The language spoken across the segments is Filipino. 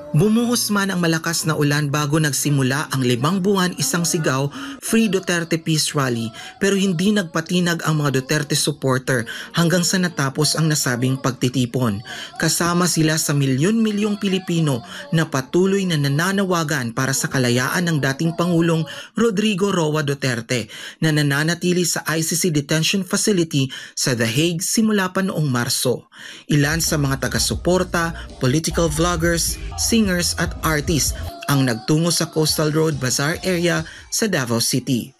Bumuhos man ang malakas na ulan bago nagsimula ang 5 buwan isang sigaw, Free Duterte Peace Rally, pero hindi nagpatinag ang mga Duterte supporter hanggang sa natapos ang nasabing pagtitipon. Kasama sila sa milyon-milyong Pilipino na patuloy na nananawagan para sa kalayaan ng dating Pangulong Rodrigo Roa Duterte na nananatili sa ICC Detention Facility sa The Hague simula pa noong Marso. Ilan sa mga taga-suporta, political vloggers, singers at artists ang nagtungo sa Coastal Road Bazaar area sa Davao City.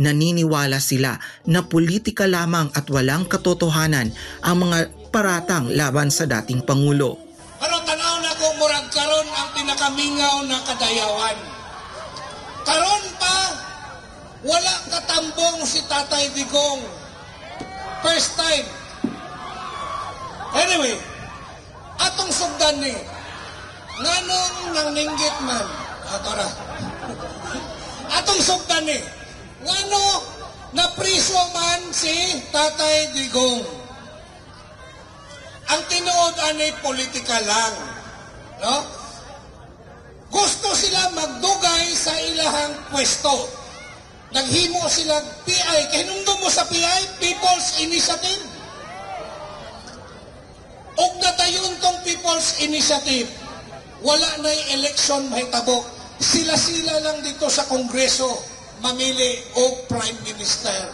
Naniniwala sila na politika lamang at walang katotohanan ang mga paratang laban sa dating Pangulo. Pero tanaw na ko murag karon ang pinakamingaw na kadayawan. Karon pa wala katambong si Tatay Digong. First time. Anyway, atong sugdan ni nganong nangninggit man atora. Atong sugdan ni ngano napriso man si Tatay Digong. Ang tinuod ani politika lang, no? Gusto sila magdugay sa ilahang pwesto. Naghimo sila PI, kay hinungdo mo sa PI, People's Initiative. Og natayon tong People's Initiative, wala na'y election mahitabo. Sila-sila lang dito sa Kongreso mamili o Prime Minister.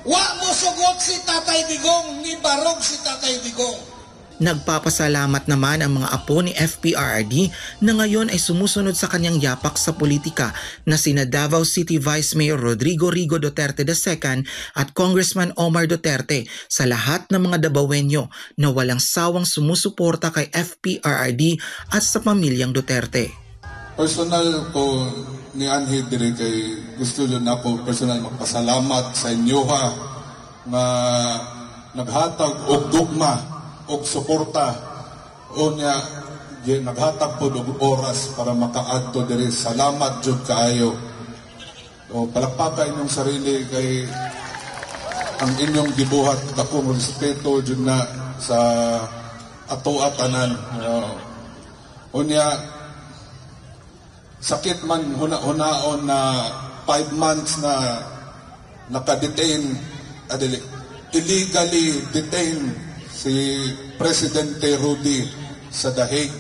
Wa mo sugot si Tatay Digong, ni barog si Tatay Digong. Nagpapasalamat naman ang mga apo ni FPRRD na ngayon ay sumusunod sa kanyang yapak sa politika na sina Davao City Vice Mayor Rodrigo Rigo Duterte II at Congressman Omar Duterte sa lahat ng mga Davaoenyo na walang sawang sumusuporta kay FPRRD at sa pamilyang Duterte. Personal ko ni Anhe dire kay gusto yun ako personal magpasalamat sa inyo ha na naghatag og dugma og suporta o niya naghatag po og oras para makaadto diri. Salamat jud kaayo. O palakpakan inyong sarili kay ang inyong gibuhat dakong respeto jud na sa ato atanan. O niya sakit man huna-hunaon na 5 months na naka-detain, illegally detained si Presidente Rudy sa The Hague.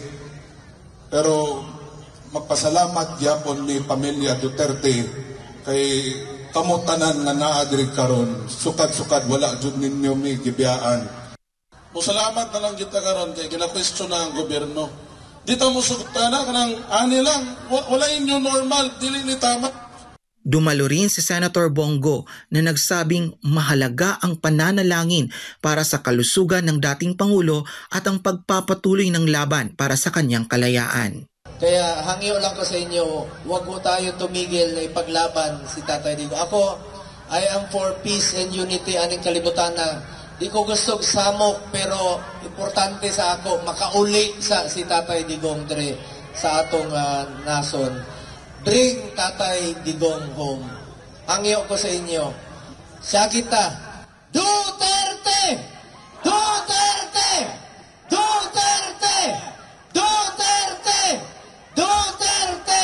Pero magpasalamat gyapon ni pamilya Duterte kay kamutanan nga naa diri karon. Sukad-sukad wala jud ninyo mi gibiyaan. Musalamat na lang kita karon kay gina-question na ang gobyerno. Dito mo sugtana kanang ani lang wala inyo normal dili ni tama. Dumalo rin si Senator Bongo na nagsabing mahalaga ang pananalangin para sa kalusugan ng dating Pangulo at ang pagpapatuloy ng laban para sa kanyang kalayaan. Kaya hangyo lang ko sa inyo, huwag mo tayo tumigil na ipaglaban si Tatay Digong. Ako, I am for peace and unity aning kalibutan na. Di ko gusto samok pero importante sa ako makauli sa si Tatay Digong dire sa atong nason. Bring Tatay Digong home. Hangyo ko sa inyo. Siya kita. Duterte! Duterte! Duterte! Duterte! Duterte!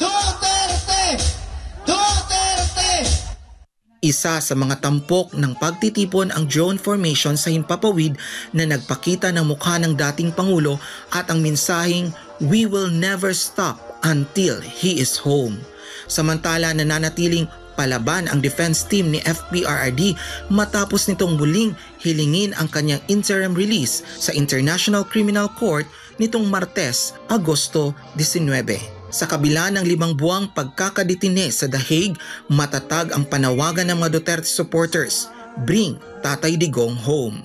Duterte! Duterte! Isa sa mga tampok ng pagtitipon ang drone formation sa Himpapawid na nagpakita ng mukha ng dating Pangulo at ang mensaheng, "We will never stop until he is home." Samantala nananatiling palaban ang defense team ni FPRRD matapos nitong muling hilingin ang kanyang interim release sa International Criminal Court nitong Martes, Agosto 19. Sa kabila ng 5 buwang pagkakadetine sa The Hague, matatag ang panawagan ng mga Duterte supporters, "Bring Tatay Digong home."